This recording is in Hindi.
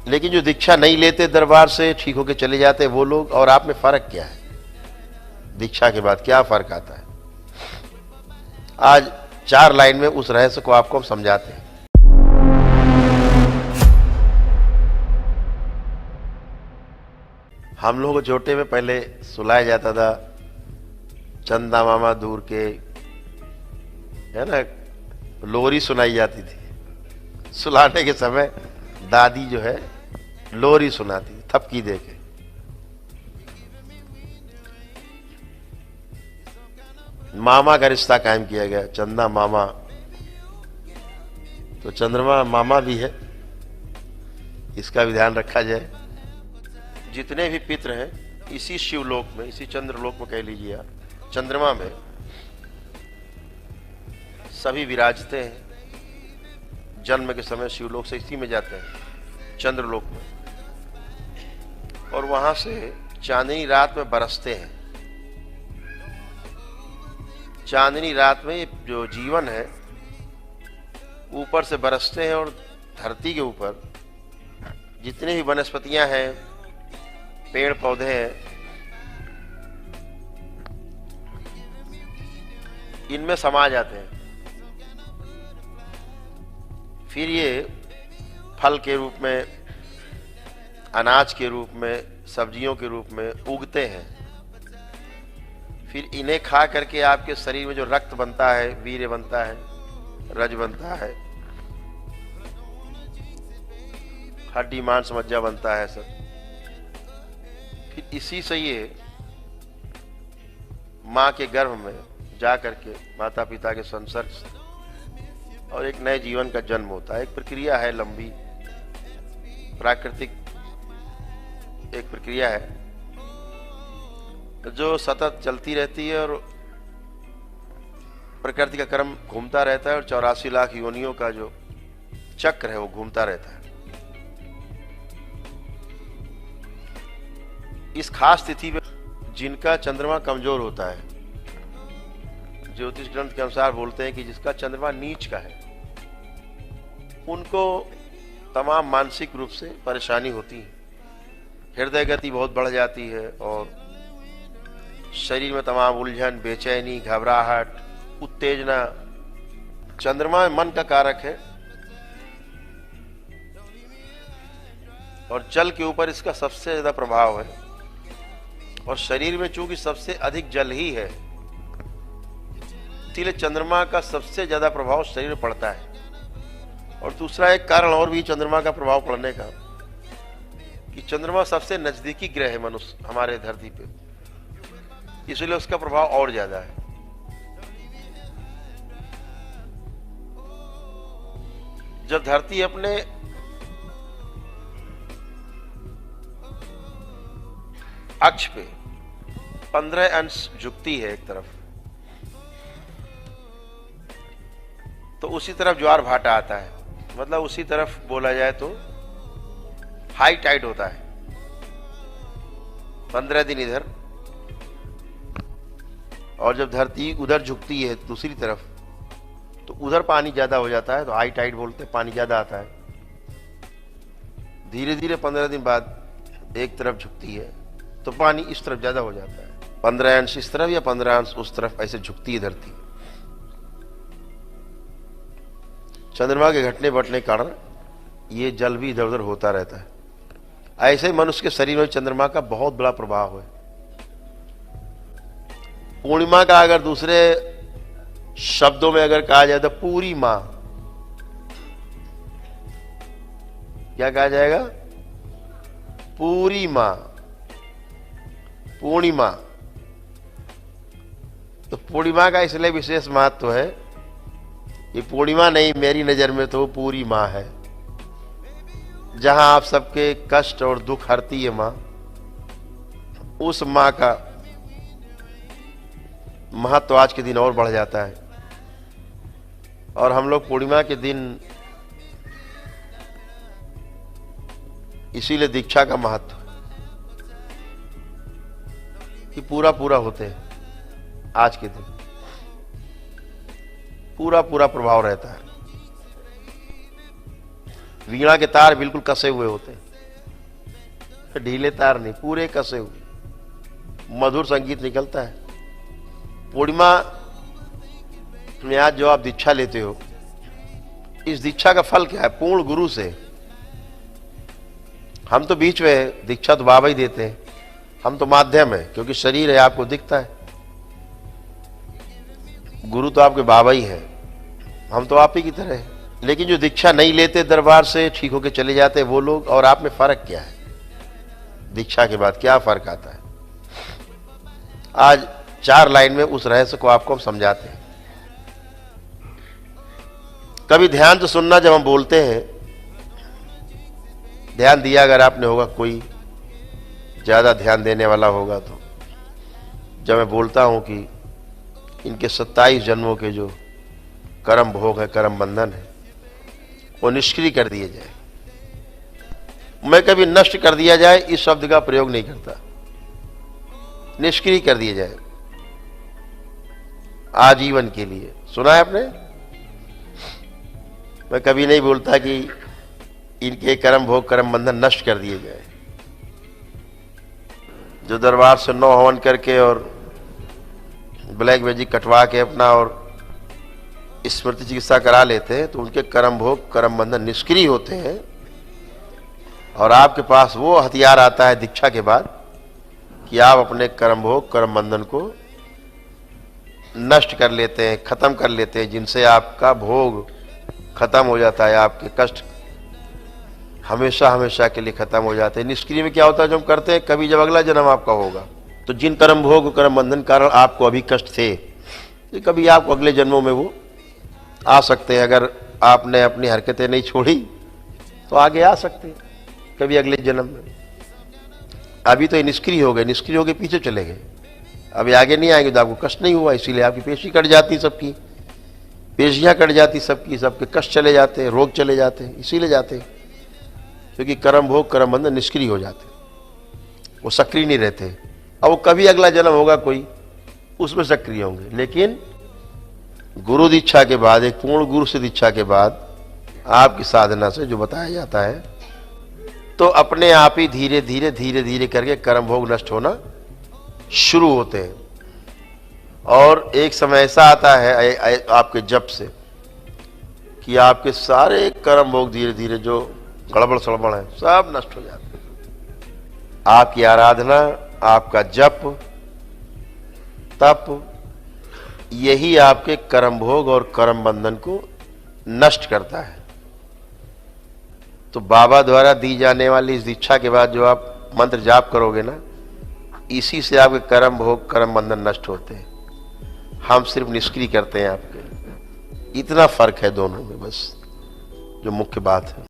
लेकिन जो दीक्षा नहीं लेते दरबार से, ठीक होके चले जाते वो लोग, और आप में फर्क क्या है? दीक्षा के बाद क्या फर्क आता है? आज 4 लाइन में उस रहस्य को आपको हम समझाते हैं। हम लोगों को छोटे में पहले सुलाया जाता था, चंदा मामा दूर के, है ना, लोरी सुनाई जाती थी। सुलाने के समय दादी जो है लोरी सुनाती थी थपकी दे के। मामा का रिश्ता कायम किया गया, चंदा मामा। तो चंद्रमा मामा भी है, इसका भी ध्यान रखा जाए। जितने भी पितृ हैं इसी शिवलोक में, इसी चंद्रलोक में कह लीजिए आप, चंद्रमा में सभी विराजते हैं। जन्म के समय शिवलोक से इसी में जाते हैं, चंद्रलोक में, और वहां से चांदनी रात में बरसते हैं। चांदनी रात में जो जीवन है ऊपर से बरसते हैं, और धरती के ऊपर जितने भी वनस्पतियां हैं, पेड़ पौधे हैं, इनमें समा जाते हैं। फिर ये फल के रूप में, अनाज के रूप में, सब्जियों के रूप में उगते हैं। फिर इन्हें खा करके आपके शरीर में जो रक्त बनता है, वीर्य बनता है, रज बनता है, हड्डी मांस मज्जा बनता है सब। फिर इसी से ये मां के गर्भ में जा करके माता पिता के संसर्ग से और एक नए जीवन का जन्म होता है। एक प्रक्रिया है, लंबी प्राकृतिक एक प्रक्रिया है जो सतत चलती रहती है, और प्रकृति का क्रम घूमता रहता है, और 84 लाख योनियों का जो चक्र है वो घूमता रहता है। इस खास तिथि में जिनका चंद्रमा कमजोर होता है, ज्योतिष ग्रंथ के अनुसार बोलते हैं कि जिसका चंद्रमा नीच का है, उनको तमाम मानसिक रूप से परेशानी होती है। हृदय गति बहुत बढ़ जाती है, और शरीर में तमाम उलझन, बेचैनी, घबराहट, उत्तेजना। चंद्रमा मन का कारक है, और जल के ऊपर इसका सबसे ज्यादा प्रभाव है, और शरीर में चूंकि सबसे अधिक जल ही है, इसलिए चंद्रमा का सबसे ज्यादा प्रभाव शरीर में पड़ता है। और दूसरा एक कारण और भी चंद्रमा का प्रभाव पड़ने का, कि चंद्रमा सबसे नजदीकी ग्रह है मनुष्य हमारे धरती पे, इसलिए उसका प्रभाव और ज्यादा है। जब धरती अपने अक्ष पे 15 अंश झुकती है एक तरफ, तो उसी तरफ ज्वार भाटा आता है। मतलब उसी तरफ बोला जाए तो हाई टाइड होता है। 15 दिन इधर, और जब धरती उधर झुकती है दूसरी तरफ, तो उधर पानी ज्यादा हो जाता है, तो हाई टाइड बोलते हैं, पानी ज्यादा आता है। धीरे धीरे 15 दिन बाद एक तरफ झुकती है, तो पानी इस तरफ ज्यादा हो जाता है। 15 अंश इस तरफ या 15 अंश उस तरफ, ऐसे झुकती है धरती। चंद्रमा के घटने बढ़ने के कारण ये जल भी इधर उधर होता रहता है। ऐसे ही मनुष्य के शरीर में चंद्रमा का बहुत बड़ा प्रभाव है। पूर्णिमा का अगर दूसरे शब्दों में अगर कहा जाए तो पूरी मां, क्या कहा जाएगा? पूरी मां, पूर्णिमा। तो पूर्णिमा का इसलिए विशेष महत्व है, ये पूर्णिमा नहीं, मेरी नजर में तो पूरी मां है, जहां आप सबके कष्ट और दुख हरती है मां। उस मां का महत्व आज के दिन और बढ़ जाता है। और हम लोग पूर्णिमा के दिन इसीलिए दीक्षा का महत्व कि पूरा पूरा होते हैं। आज के दिन पूरा पूरा प्रभाव रहता है। वीणा के तार बिल्कुल कसे हुए होते हैं। ढीले तार नहीं, पूरे कसे हुए मधुर संगीत निकलता है। पूर्णिमा में आज जो आप दीक्षा लेते हो, इस दीक्षा का फल क्या है? पूर्ण गुरु से। हम तो बीच में है, दीक्षा तो बाबा ही देते हैं, हम तो माध्यम है, क्योंकि शरीर है आपको दिखता है। गुरु तो आपके बाबा ही है, हम तो आप ही की तरह है। लेकिन जो दीक्षा नहीं लेते दरबार से, ठीक होके चले जाते वो लोग, और आप में फर्क क्या है? दीक्षा के बाद क्या फर्क आता है? आज 4 लाइन में उस रहस्य को आपको हम समझाते हैं। कभी ध्यान से सुनना, जब हम बोलते हैं, ध्यान दिया अगर आपने होगा, कोई ज्यादा ध्यान देने वाला होगा तो, जब मैं बोलता हूं कि इनके 27 जन्मों के जो कर्म भोग है, कर्म बंधन है, वो निष्क्रिय कर दिए जाए। मैं कभी नष्ट कर दिया जाए इस शब्द का प्रयोग नहीं करता, निष्क्रिय कर दिए जाए आजीवन के लिए। सुना है आपने? मैं कभी नहीं बोलता कि इनके कर्म भोग कर्म बंधन नष्ट कर दिए जाए। जो दरबार से 9 हवन करके और ब्लैक मैजिक कटवा के अपना और स्मृति चिकित्सा करा लेते हैं, तो उनके कर्म भोग कर्म बंधन निष्क्रिय होते हैं, और आपके पास वो हथियार आता है दीक्षा के बाद कि आप अपने कर्म भोग कर्म बंधन को नष्ट कर लेते हैं, खत्म कर लेते हैं, जिनसे आपका भोग खत्म हो जाता है, आपके कष्ट हमेशा हमेशा के लिए खत्म हो जाते हैं। निष्क्रिय में क्या होता है, जो हम करते हैं, कभी जब अगला जन्म आपका होगा, तो जिन कर्म भोग कर्म बंधन कारण आपको अभी कष्ट थे, तो कभी आपको अगले जन्मों में वो आ सकते हैं। अगर आपने अपनी हरकतें नहीं छोड़ी तो आगे आ सकते हैं कभी अगले जन्म में। अभी तो ये निष्क्रिय हो गए, निष्क्रिय हो गए, पीछे चले गए, अभी आगे नहीं आएंगे तो आपको कष्ट नहीं हुआ, इसीलिए आपकी पेशी कट जाती, सबकी पेशियां कट जाती, सबकी सबके कष्ट चले जाते हैं, रोग चले जाते हैं, इसीलिए जाते हैं क्योंकि कर्म भोग कर्म बंधन निष्क्रिय हो जाते, वो सक्रिय नहीं रहते। अब वो कभी अगला जन्म होगा कोई, उसमें सक्रिय होंगे। लेकिन गुरु दीक्षा के बाद, एक पूर्ण गुरु से दीक्षा के बाद, आपकी साधना से जो बताया जाता है, तो अपने आप ही धीरे धीरे धीरे धीरे करके कर्म भोग नष्ट होना शुरू होते हैं। और एक समय ऐसा आता है आपके जप से कि आपके सारे कर्म भोग धीरे धीरे जो गड़बड़ सड़बड़ है सब नष्ट हो जाते हैं। आपकी आराधना, आपका जप तप, यही आपके कर्म भोग और कर्म बंधन को नष्ट करता है। तो बाबा द्वारा दी जाने वाली इस दीक्षा के बाद जो आप मंत्र जाप करोगे ना, इसी से आपके कर्म भोग कर्म बंधन नष्ट होते हैं। हम सिर्फ निष्क्रिय करते हैं आपके। इतना फर्क है दोनों में, बस जो मुख्य बात है।